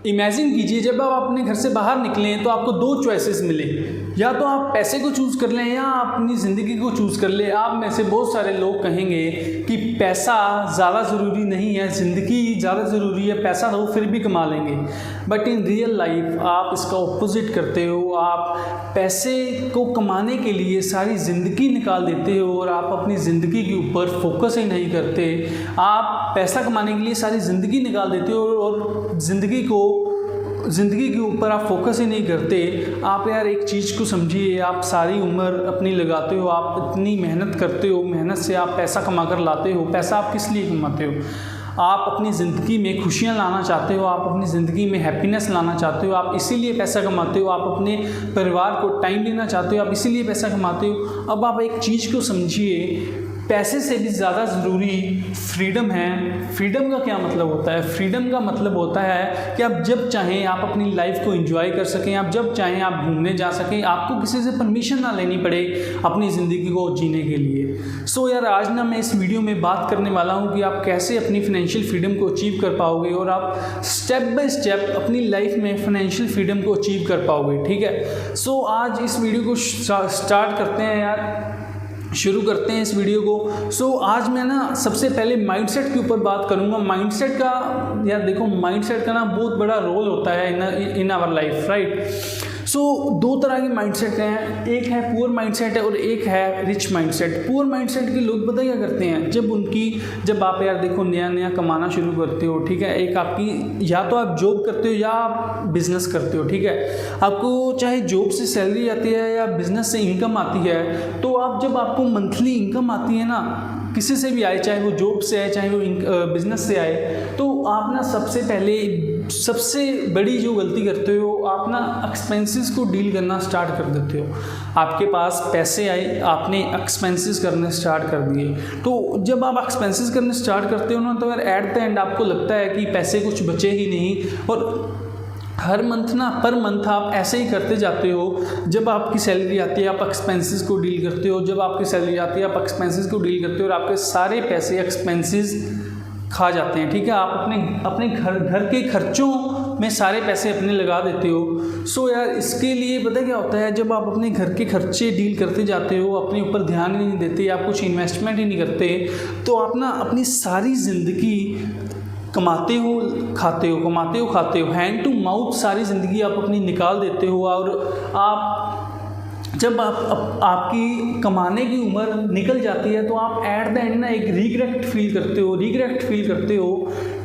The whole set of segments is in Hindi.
इमेजिन कीजिए जब आप अपने घर से बाहर निकलें तो आपको दो चॉइसेस मिले, या तो आप पैसे को चूज़ कर लें या अपनी ज़िंदगी को चूज़ कर लें। आप में से बहुत सारे लोग कहेंगे कि पैसा ज़्यादा ज़रूरी नहीं है, ज़िंदगी ज़्यादा ज़रूरी है, पैसा तो फिर भी कमा लेंगे। बट इन रियल लाइफ आप इसका ऑपोजिट करते हो। आप पैसे को कमाने के लिए सारी ज़िंदगी निकाल देते हो और आप अपनी ज़िंदगी के ऊपर फोकस ही नहीं करते। आप पैसा कमाने के लिए सारी ज़िंदगी निकाल देते हो और ज़िंदगी के ऊपर आप फोकस ही नहीं करते। आप यार एक चीज़ को समझिए, आप सारी उम्र अपनी लगाते हो, आप इतनी मेहनत करते हो, मेहनत से आप पैसा कमा कर लाते हो। पैसा आप किस लिए कमाते हो? आप अपनी ज़िंदगी में खुशियाँ लाना चाहते हो, आप अपनी ज़िंदगी में हैप्पीनेस लाना चाहते हो, आप इसीलिए पैसा कमाते हो। आप अपने परिवार को टाइम देना चाहते हो, आप इसीलिए पैसा कमाते हो। अब आप एक चीज़ को समझिए, पैसे से भी ज़्यादा ज़रूरी फ्रीडम है। फ्रीडम का क्या मतलब होता है? फ्रीडम का मतलब होता है कि आप जब चाहें आप अपनी लाइफ को एंजॉय कर सकें, आप जब चाहें आप घूमने जा सकें, आपको किसी से परमिशन ना लेनी पड़े अपनी ज़िंदगी को जीने के लिए। सो यार आज ना मैं इस वीडियो में बात करने वाला हूँ कि आप कैसे अपनी फाइनेंशियल फ्रीडम को अचीव कर पाओगे और आप स्टेप बाय स्टेप अपनी लाइफ में फाइनेंशियल फ्रीडम को अचीव कर पाओगे। ठीक है, सो आज इस वीडियो को स्टार्ट करते हैं यार, शुरू करते हैं इस वीडियो को। सो आज मैं ना सबसे पहले माइंडसेट के ऊपर बात करूंगा। माइंडसेट का यार देखो, माइंडसेट का ना बहुत बड़ा रोल होता है इन आवर लाइफ, राइट। सो दो तरह के माइंडसेट हैं, एक है पुअर माइंडसेट है और एक है रिच माइंडसेट। पुअर माइंडसेट के लोग पता क्या करते हैं, जब आप यार देखो नया नया कमाना शुरू करते हो, ठीक है, एक आपकी या तो आप जॉब करते हो या आप बिजनेस करते हो, ठीक है। आपको चाहे जॉब से सैलरी आती है या बिजनेस से इनकम आती है, तो जब आपको मंथली इनकम आती है ना, किसी से भी आए, चाहे वो जॉब से आए चाहे वो बिजनेस से आए, तो आप ना सबसे बड़ी जो गलती करते हो, आप ना एक्सपेंसेस को डील करना स्टार्ट कर देते हो। आपके पास पैसे आए, आपने एक्सपेंसेस करने स्टार्ट कर दिए। तो जब आप एक्सपेंसेस करने स्टार्ट करते हो ना, तो यार एट द एंड आपको लगता है कि पैसे कुछ बचे ही नहीं, और हर पर मंथ आप ऐसे ही करते जाते हो। जब आपकी सैलरी आती है आप एक्सपेंसेस को डील करते हो, जब आपकी सैलरी आती है आप एक्सपेंसेस को डील करते हो, और आपके सारे पैसे एक्सपेंसेस खा जाते हैं। ठीक है, आप अपने घर के खर्चों में सारे पैसे अपने लगा देते हो। सो यार इसके लिए पता क्या होता है, जब आप अपने घर के खर्चे डील करते जाते हो, अपने ऊपर ध्यान ही नहीं देते, आप कुछ इन्वेस्टमेंट ही नहीं करते, तो आप ना अपनी सारी ज़िंदगी कमाते हो खाते हो, हैंड टू माउथ सारी ज़िंदगी आप अपनी निकाल देते हो। और जब आपकी कमाने की उम्र निकल जाती है, तो आप एट द एंड ना एक रिग्रेट फील करते हो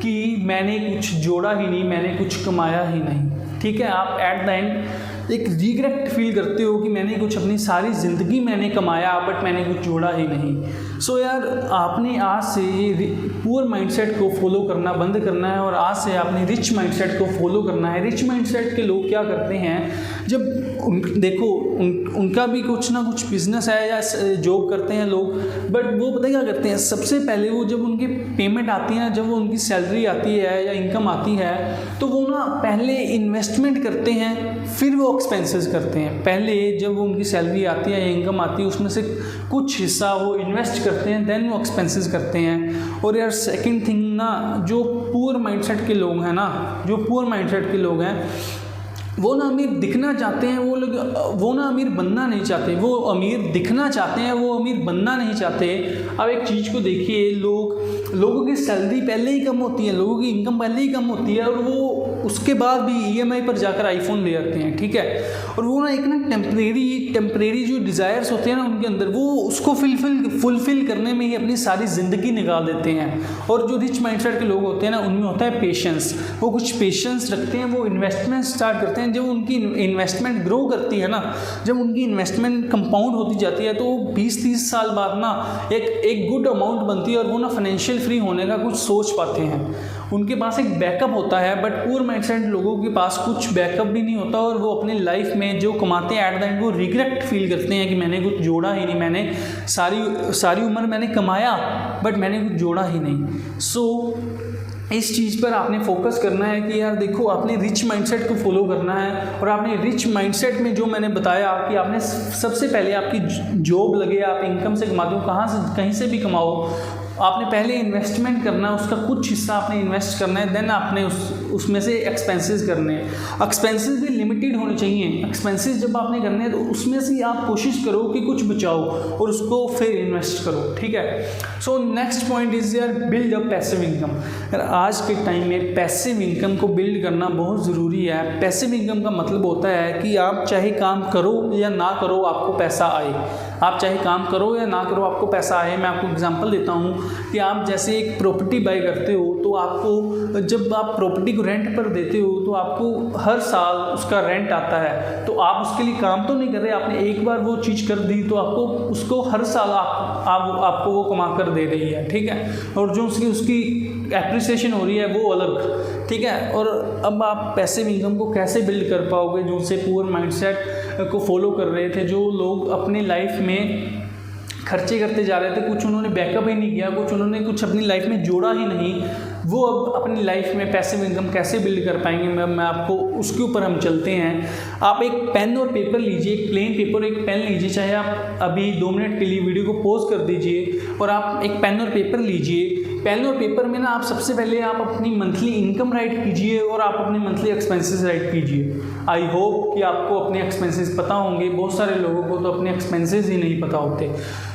कि मैंने कुछ जोड़ा ही नहीं, मैंने कुछ कमाया ही नहीं। ठीक है, आप एट द एंड एक रिग्रेट फील करते हो कि मैंने कुछ अपनी सारी ज़िंदगी मैंने कमाया बट मैंने कुछ जोड़ा ही नहीं। सो यार आपने आज से ये पुअर माइंडसेट को फॉलो करना बंद करना है और आज से आपने रिच माइंडसेट को फॉलो करना है। रिच माइंडसेट के लोग क्या करते हैं, जब उनका भी कुछ ना कुछ बिजनेस है या जॉब करते हैं लोग, बट वो पता क्या करते हैं, सबसे पहले वो जब उनकी पेमेंट आती है, जब वो उनकी सैलरी आती है या इनकम आती है, तो वो ना पहले इन्वेस्टमेंट करते हैं फिर वो एक्सपेंसेस करते हैं। पहले जब वो उनकी सैलरी आती है या इनकम आती है, उसमें से कुछ हिस्सा वो इन्वेस्ट करते हैं, देन वो एक्सपेंसेस करते हैं। और यार सेकंड थिंग ना, जो पुअर माइंडसेट के लोग हैं वो ना अमीर दिखना चाहते हैं, वो ना अमीर बनना नहीं चाहते, वो अमीर दिखना चाहते हैं, वो अमीर बनना नहीं चाहते। अब एक चीज़ को देखिए, लोगों की सैलरी पहले ही कम होती है, लोगों की इनकम पहले ही कम होती है, और वो उसके बाद भी ईएमआई पर जाकर आईफोन ले आते हैं। ठीक है, और वो ना एक ना टेम्परेरी जो डिज़ायर्स होते हैं ना उनके अंदर, वो उसको फुलफिल करने में ही अपनी सारी ज़िंदगी निकाल देते हैं। और जो रिच माइंडसेट के लोग होते हैं ना, उनमें होता है पेशेंस। वो कुछ पेशेंस रखते हैं, वो इन्वेस्टमेंट स्टार्ट करते हैं। जब उनकी इन्वेस्टमेंट ग्रो करती है ना, जब उनकी इन्वेस्टमेंट कंपाउंड होती जाती है, तो 20-30 साल बाद ना एक गुड अमाउंट बनती है और वो ना फाइनेंशियल फ्री होने का कुछ सोच पाते हैं। उनके पास एक बैकअप होता है, बट पुअर माइंडसेट लोगों के पास कुछ बैकअप भी नहीं होता, और वो अपनी लाइफ में जो कमाते हैं एट द एंड वो रिग्रेट फील करते हैं कि मैंने कुछ जोड़ा ही नहीं, मैंने सारी उम्र मैंने कमाया बट मैंने कुछ जोड़ा ही नहीं। सो इस चीज़ पर आपने फोकस करना है कि यार देखो, आपने रिच माइंडसेट को फॉलो करना है। और आपने रिच माइंडसेट में जो मैंने बताया कि आपने सबसे पहले आपकी जॉब लगे, आप इनकम से कमाते हो, कहीं से भी कमाओ, आपने पहले इन्वेस्टमेंट करना है, उसका कुछ हिस्सा आपने इन्वेस्ट करना है, देन आपने उसमें से एक्सपेंसेस करने हैं। एक्सपेंसेस भी लिमिटेड होने चाहिए। एक्सपेंसेस जब आपने करने हैं तो उसमें से आप कोशिश करो कि कुछ बचाओ और उसको फिर इन्वेस्ट करो, ठीक है। सो नेक्स्ट पॉइंट इज यार बिल्ड अ पैसिव इनकम। यार आज के टाइम में पैसिव इनकम को बिल्ड करना बहुत ज़रूरी है। पैसिव इनकम का मतलब होता है कि आप चाहे काम करो या ना करो आपको पैसा आए। आप चाहे काम करो या ना करो आपको पैसा आए। मैं आपको एग्जांपल देता हूँ कि आप जैसे एक प्रॉपर्टी बाय करते हो तो आपको जब आप प्रॉपर्टी को रेंट पर देते हो तो आपको हर साल उसका रेंट आता है। तो आप उसके लिए काम तो नहीं कर रहे, आपने एक बार वो चीज़ कर दी तो आपको उसको हर साल आपको वो कमा कर दे रही है, ठीक है। और जो उसकी एप्रिसिएशन हो रही है वो अलग, ठीक है। और अब आप पैसिव इनकम को कैसे बिल्ड कर पाओगे? जो से पुअर माइंडसेट को फॉलो कर रहे थे, जो लोग अपनी लाइफ में खर्चे करते जा रहे थे, कुछ उन्होंने बैकअप ही नहीं किया, उन्होंने कुछ अपनी लाइफ में जोड़ा ही नहीं, वो अब अपनी लाइफ में पैसिव इनकम कैसे बिल्ड कर पाएंगे? मैं आपको उसके ऊपर हम चलते हैं। आप एक पेन और पेपर लीजिए, एक प्लेन पेपर एक पेन लीजिए, चाहे आप अभी 2 मिनट के लिए वीडियो को पॉज कर दीजिए और आप एक पेन और पेपर लीजिए। पेन और पेपर में ना आप सबसे पहले आप अपनी मंथली इनकम राइट कीजिए और आप अपने मंथली एक्सपेंसेस राइट कीजिए। आई होप कि आपको अपने एक्सपेंसेस पता होंगे। बहुत सारे लोगों को तो अपने एक्सपेंसेस ही नहीं पता होते।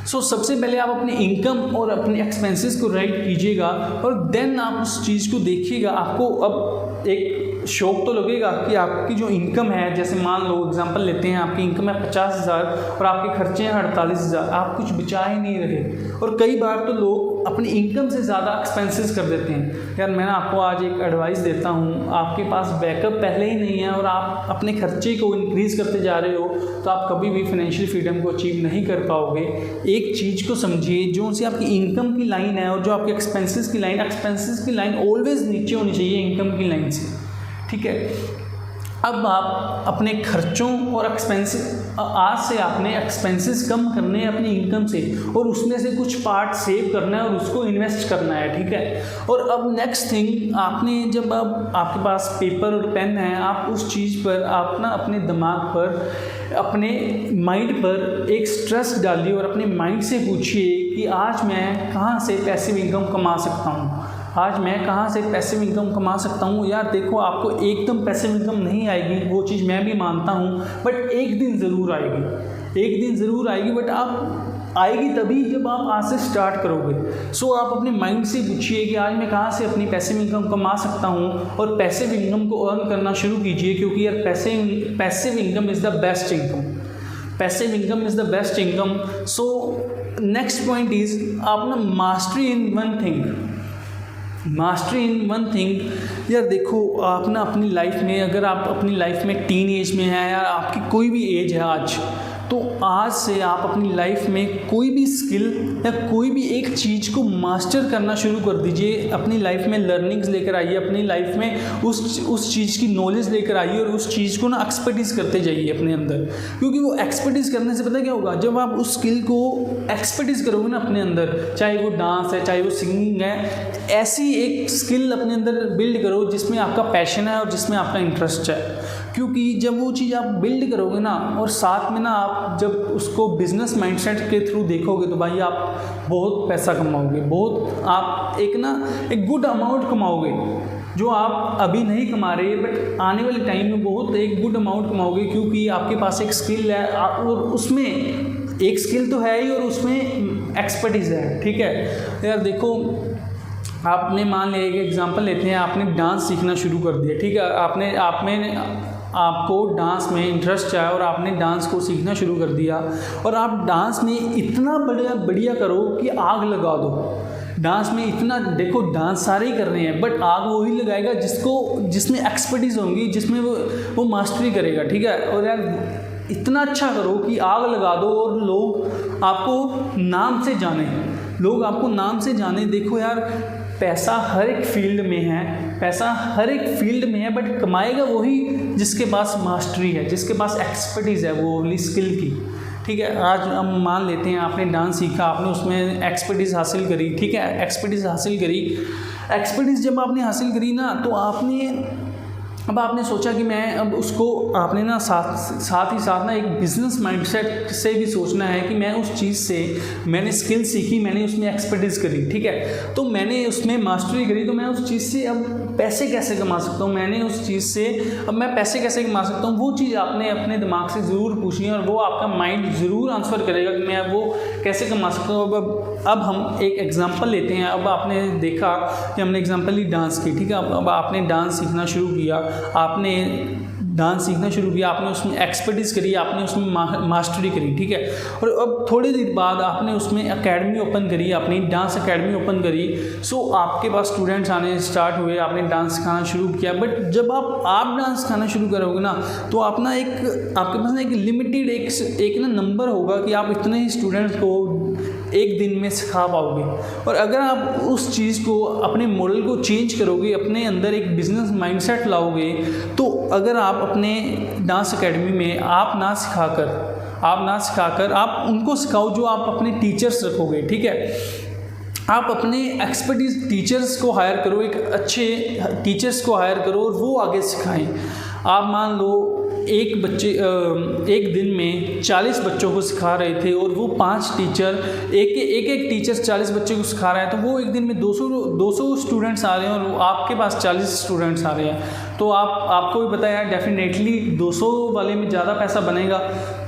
सो सबसे पहले आप अपनी इनकम और अपने एक्सपेंसेस को राइट कीजिएगा और देन आप उस चीज़ को देखिएगा। आपको अब एक शौक तो लगेगा कि आपकी जो इनकम है, जैसे मान लो एग्जांपल लेते हैं, आपकी इनकम है 50,000 और आपके खर्चे हैं 48,000, आप कुछ बचा ही नहीं रहे। और कई बार तो लोग अपनी इनकम से ज़्यादा एक्सपेंसेस कर देते हैं। यार मैं आपको आज एक एडवाइस देता हूँ, आपके पास बैकअप पहले ही नहीं है और आप अपने खर्चे को इंक्रीज़ करते जा रहे हो तो आप कभी भी फाइनेंशियल फ्रीडम को अचीव नहीं कर पाओगे। एक चीज़ को समझिए, जो सी आपकी इनकम की लाइन है और जो आपके एक्सपेंसेस की लाइन ऑलवेज नीचे होनी चाहिए इनकम की लाइन से, ठीक है। अब आप अपने खर्चों और एक्सपेंसेस, आज से आपने एक्सपेंसेस कम करने हैं अपनी इनकम से और उसमें से कुछ पार्ट सेव करना है और उसको इन्वेस्ट करना है, ठीक है। और अब नेक्स्ट थिंग, आपने जब अब आपके पास पेपर और पेन है, आप उस चीज़ पर आप ना अपने दिमाग पर, अपने माइंड पर एक स्ट्रेस डालिए और अपने माइंड से पूछिए कि आज मैं कहाँ से पैसिव इनकम कमा सकता हूँ, आज मैं कहाँ से पैसिव इनकम कमा सकता हूँ। यार देखो, आपको एकदम पैसिव इनकम नहीं आएगी, वो चीज़ मैं भी मानता हूँ, बट एक दिन ज़रूर आएगी, बट आप आएगी तभी जब आप आज से स्टार्ट करोगे। सो आप अपने माइंड से पूछिए कि आज मैं कहाँ से अपनी पैसिव इनकम कमा सकता हूँ और पैसिव इनकम को अर्न करना शुरू कीजिए, क्योंकि यार passive income is the best income. So next point is आप ना मास्टरी इन वन थिंग। यार देखो, आप ना अपनी लाइफ में, अगर आप अपनी लाइफ में टीन एज में हैं, या आपकी कोई भी एज है आज, तो आज से आप अपनी लाइफ में कोई भी स्किल या कोई भी एक चीज़ को मास्टर करना शुरू कर दीजिए। अपनी लाइफ में लर्निंग्स लेकर आइए, अपनी लाइफ में उस चीज़ की नॉलेज लेकर आइए और उस चीज़ को ना एक्सपर्टीज़ करते जाइए अपने अंदर। क्योंकि वो एक्सपर्टीज़ करने से पता क्या होगा, जब आप उस स्किल को एक्सपर्टीज़ करोगे ना अपने अंदर, चाहे वो डांस है, चाहे वो सिंगिंग है, ऐसी एक स्किल अपने अंदर बिल्ड करो जिसमें आपका पैशन है और जिसमें आपका इंटरेस्ट है। क्योंकि जब वो चीज़ आप बिल्ड करोगे ना, और साथ में ना आप जब उसको बिजनेस माइंडसेट के थ्रू देखोगे, तो भाई आप बहुत पैसा कमाओगे, आप एक गुड अमाउंट कमाओगे, जो आप अभी नहीं कमा रहे, बट आने वाले टाइम में बहुत एक गुड अमाउंट कमाओगे, क्योंकि आपके पास एक स्किल है और उसमें एक स्किल तो है ही और उसमें एक्सपर्टीज़ है, ठीक है। यार देखो, आपने मान लिया एक एग्जांपल लेते हैं, आपने डांस सीखना शुरू कर दिया, ठीक है। आपको डांस में इंटरेस्ट है और आपने डांस को सीखना शुरू कर दिया और आप डांस में इतना बढ़िया करो कि आग लगा दो। डांस में इतना, देखो डांस सारे ही कर रहे हैं, बट आग वही लगाएगा जिसमें एक्सपर्टीज़ होंगी, जिसमें वो मास्टरी करेगा, ठीक है। और यार इतना अच्छा करो कि आग लगा दो और लोग आपको नाम से जाने। देखो यार, पैसा हर एक फील्ड में है, बट कमाएगा वही जिसके पास मास्टरी है, जिसके पास एक्सपर्टीज़ है वो वाली स्किल की, ठीक है। आज हम मान लेते हैं आपने डांस सीखा, आपने उसमें एक्सपर्टीज़ हासिल करी, ठीक है। एक्सपर्टीज़ जब आपने हासिल करी ना, तो आपने अब आपने सोचा कि मैं अब उसको आपने ना साथ ही साथ ना एक बिजनेस माइंडसेट से भी सोचना है कि मैं उस चीज़ से मैंने स्किल सीखी, मैंने उसमें एक्सपर्टीज़ करी, ठीक है, तो मैंने उसमें मास्टरी करी, तो मैं उस चीज़ से अब पैसे कैसे कमा सकता हूँ, मैंने उस चीज़ से अब मैं पैसे कैसे कमा सकता हूँ, वो चीज़ आपने अपने दिमाग से ज़रूर पूछनी है और वो आपका माइंड ज़रूर आंसर करेगा कि मैं वो कैसे कमा सकता हूँ। अब हम एक एग्जांपल लेते हैं। अब आपने देखा कि हमने एग्जांपल ली डांस की, ठीक है, अब आपने डांस सीखना शुरू किया, आपने उसमें एक्सपर्टीज़ करी, आपने उसमें मास्टरी करी, ठीक है, और अब थोड़ी देर बाद आपने उसमें एकेडमी ओपन करी, अपनी डांस एकेडमी ओपन करी। सो आपके पास स्टूडेंट्स आने स्टार्ट हुए, आपने डांस सिखाना शुरू किया। बट जब आप डांस सिखाना शुरू करोगे ना, तो आप ना आपके पास ना एक लिमिटेड एक ना नंबर होगा कि आप इतने ही स्टूडेंट्स को एक दिन में सिखा पाओगे। और अगर आप उस चीज़ को, अपने मॉडल को चेंज करोगे, अपने अंदर एक बिजनेस माइंडसेट लाओगे, तो अगर आप अपने डांस एकेडमी में आप ना सिखाकर आप उनको सिखाओ जो आप अपने टीचर्स रखोगे, ठीक है, आप अपने एक्सपर्टीज टीचर्स को हायर करो, एक अच्छे टीचर्स को हायर करो और वो आगे सिखाएं। आप मान लो एक दिन में 40 बच्चों को सिखा रहे थे और वो 5 टीचर एक टीचर 40 बच्चों को सिखा रहा है, तो वो एक दिन में 200 स्टूडेंट्स आ रहे हैं और आपके पास 40 स्टूडेंट्स आ रहे हैं। तो आपको भी पता है यार, डेफिनेटली 200 वाले में ज़्यादा पैसा बनेगा।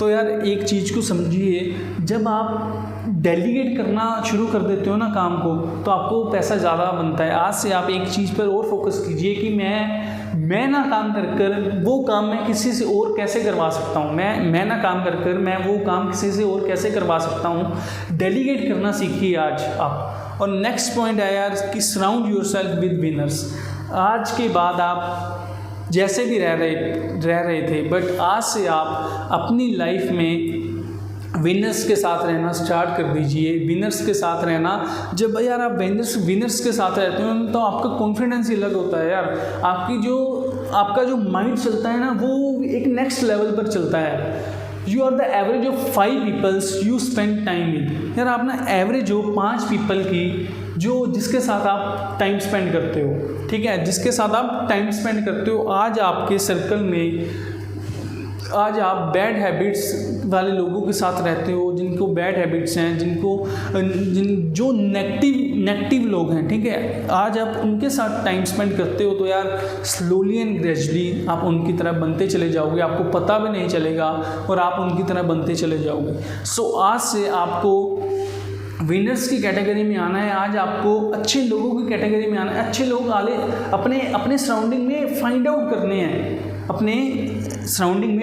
तो यार एक चीज़ को समझिए, जब आप डेलीगेट करना शुरू कर देते हो ना काम को, तो आपको पैसा ज़्यादा बनता है। आज से आप एक चीज़ पर और फोकस कीजिए कि मैं ना काम कर वो काम मैं किसी से और कैसे करवा सकता हूँ, मैं ना काम कर मैं वो काम किसी से और कैसे करवा सकता हूँ। डेलीगेट करना सीखिए आज आप। और नेक्स्ट पॉइंट है यार कि सराउंड योरसेल्फ विद विनर्स। आज के बाद आप जैसे भी रह रहे थे, बट आज से आप अपनी लाइफ में विनर्स के साथ रहना स्टार्ट कर दीजिए। विनर्स के साथ रहना, जब यार आप विनर्स के साथ रहते हो तो आपका कॉन्फिडेंस ही अलग होता है यार। आपका जो माइंड चलता है ना, वो एक नेक्स्ट लेवल पर चलता है। You are the average of 5 peoples you spend time with. यार आप ना एवरेज हो 5 पीपल की जिसके साथ आप टाइम स्पेंड करते हो, ठीक है, जिसके साथ आप टाइम स्पेंड करते हो। आज आपके सर्कल में आज आप बैड हैबिट्स वाले लोगों के साथ रहते हो, जिनको बैड हैबिट्स हैं, जो नेगेटिव लोग हैं, ठीक है, आज आप उनके साथ टाइम स्पेंड करते हो, तो यार स्लोली एंड ग्रेजुअली आप उनकी तरह बनते चले जाओगे, आपको पता भी नहीं चलेगा और आप उनकी तरह बनते चले जाओगे। सो आज से आपको विनर्स की कैटेगरी में आना है। आज आपको अच्छे लोगों की कैटेगरी में आना है। अच्छे लोग अपने सराउंडिंग में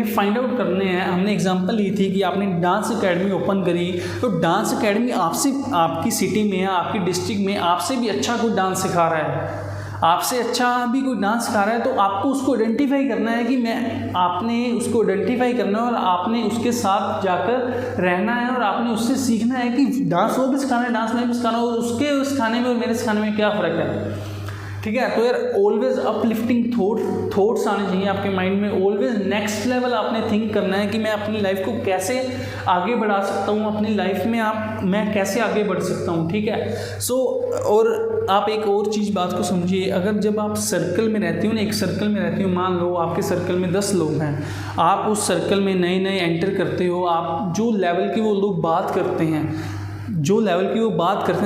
फाइंड आउट करने हैं, हमने एग्जांपल ली थी कि आपने डांस एकेडमी ओपन करी, तो डांस एकेडमी आपकी सिटी में, आपकी डिस्ट्रिक्ट में आपसे भी अच्छा कोई डांस सिखा रहा है, आपसे अच्छा भी कोई डांस सिखा रहा है, तो आपको उसको आइडेंटिफाई करना है कि आपने उसको आइडेंटिफाई करना है और आपने उसके साथ जाकर रहना है और आपने उससे सीखना है कि डांस वो भी सिखाना है, डांस मैं भी सिखाना है, और उसके सिखाने में और मेरे सिखाने में क्या फ़र्क है, ठीक है। तो यार ऑलवेज अपलिफ्टिंग थॉट्स आने चाहिए आपके माइंड में। ऑलवेज नेक्स्ट लेवल आपने थिंक करना है कि मैं अपनी लाइफ को कैसे आगे बढ़ा सकता हूँ, अपनी लाइफ में मैं कैसे आगे बढ़ सकता हूँ, ठीक है। और आप एक और चीज़ बात को समझिए, अगर जब आप सर्कल में रहते हो ना, एक सर्कल में रहते हो, मान लो आपके सर्कल में 10 लोग हैं, आप उस सर्कल में नए एंटर करते हो, आप जो लेवल के वो लोग बात करते हैं,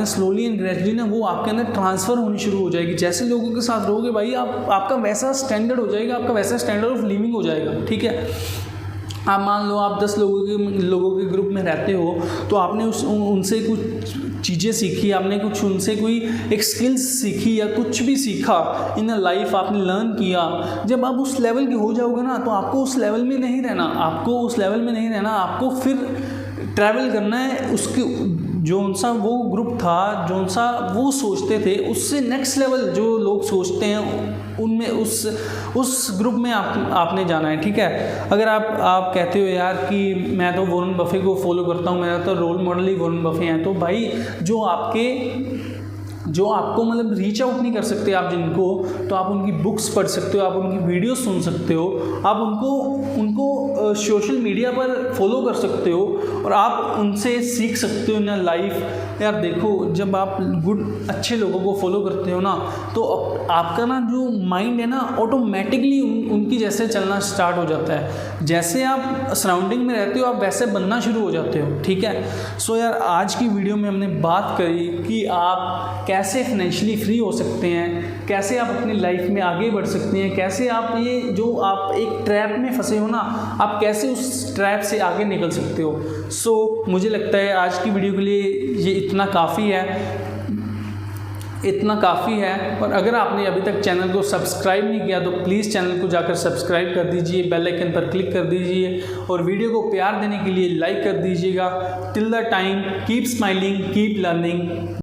स्लोली एंड ग्रेजुअली ना वो आपके अंदर ट्रांसफ़र होनी शुरू हो जाएगी। जैसे लोगों के साथ रहोगे भाई, आपका वैसा स्टैंडर्ड हो जाएगा, आपका वैसा स्टैंडर्ड ऑफ लिविंग हो जाएगा, ठीक है। आप मान लो आप 10 लोगों के ग्रुप में रहते हो, तो आपने उनसे कुछ चीज़ें सीखी, आपने कुछ उनसे कोई एक स्किल्स सीखी या कुछ भी सीखा इन लाइफ, आपने लर्न किया। जब आप उस लेवल के हो जाओगे ना, तो आपको उस लेवल में नहीं रहना, आपको फिर ट्रैवल करना है उसके जो वो ग्रुप था, वो सोचते थे, उससे नेक्स्ट लेवल जो लोग सोचते हैं उनमें उस ग्रुप में आपने जाना है, ठीक है। अगर आप कहते हो यार कि मैं तो वॉरेन बफे को फॉलो करता हूँ, मेरा तो रोल मॉडल ही वॉरेन बफे हैं, तो भाई जो जो आपको मतलब रीच आउट नहीं कर सकते आप जिनको, तो आप उनकी बुक्स पढ़ सकते हो, आप उनकी वीडियो सुन सकते हो, आप उनको सोशल मीडिया पर फॉलो कर सकते हो और आप उनसे सीख सकते हो ना लाइफ। यार देखो, जब आप अच्छे लोगों को फॉलो करते हो ना, तो आपका ना जो माइंड है ना ऑटोमेटिकली उनकी जैसे चलना स्टार्ट हो जाता है। जैसे आप सराउंडिंग में रहते हो आप वैसे बनना शुरू हो जाते हो, ठीक है। सो यार आज की वीडियो में हमने बात करी कि आप कैसे फाइनेंशियली फ्री हो सकते हैं, कैसे आप अपनी लाइफ में आगे बढ़ सकते हैं, कैसे आप ये जो आप एक ट्रैप में फंसे हो ना, आप कैसे उस ट्रैप से आगे निकल सकते हो। सो मुझे लगता है आज की वीडियो के लिए ये इतना काफ़ी है। और अगर आपने अभी तक चैनल को सब्सक्राइब नहीं किया तो प्लीज़ चैनल को जाकर सब्सक्राइब कर दीजिए, बेल आइकन पर क्लिक कर दीजिए और वीडियो को प्यार देने के लिए लाइक कर दीजिएगा। Till the time keep smiling, keep learning.